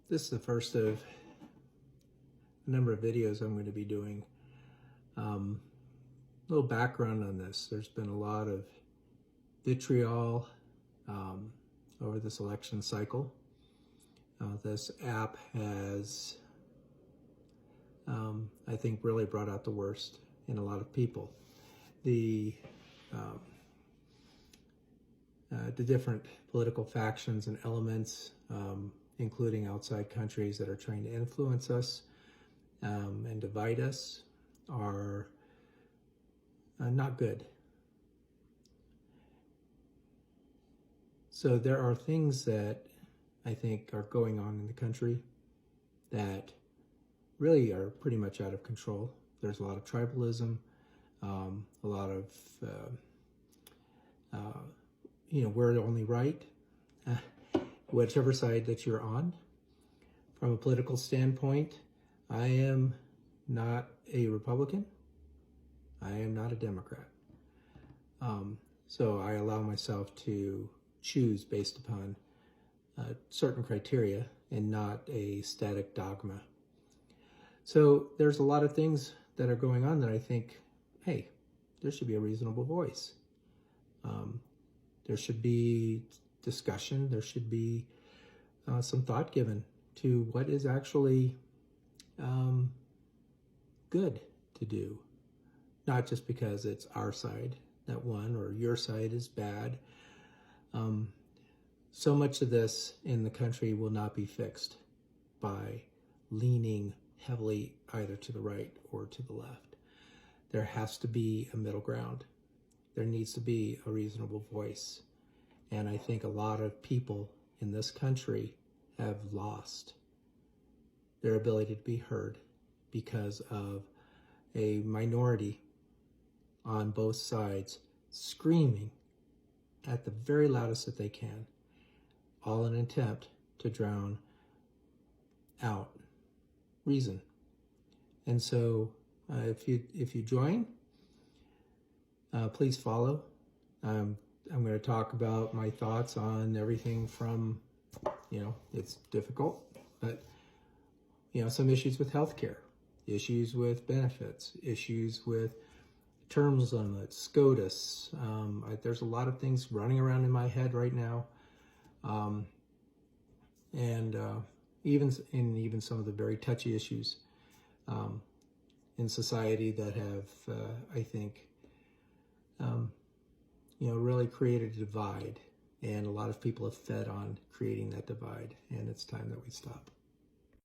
This is the first of a number of videos I'm going to be doing. A little background on this. There's been a lot of vitriol over this election cycle. This app has, I think, really brought out the worst in a lot of people. The different political factions and elements, including outside countries that are trying to influence us and divide us, are not good. So there are things that I think are going on in the country that really are pretty much out of control. There's a lot of tribalism, a lot of, we're only right, whichever side that you're on. From a political standpoint, I am not a Republican. I am not a Democrat. So I allow myself to choose based upon certain criteria and not a static dogma. So there's a lot of things that are going on that I think, hey, there should be a reasonable voice. There should be discussion. There should be some thought given to what is actually good to do. Not just because it's our side that won or your side is bad. So much of this in the country will not be fixed by leaning heavily either to the right or to the left. There has to be a middle ground. There needs to be a reasonable voice. And I think a lot of people in this country have lost their ability to be heard because of a minority on both sides screaming at the very loudest that they can, all in an attempt to drown out reason. And so if you join, please follow. I'm going to talk about my thoughts on everything from, it's difficult, but, some issues with healthcare, issues with benefits, issues with terms limits, SCOTUS. There's a lot of things running around in my head right now. Even some of the very touchy issues in society that have, I think, really created a divide, and a lot of people have fed on creating that divide, and it's time that we stop.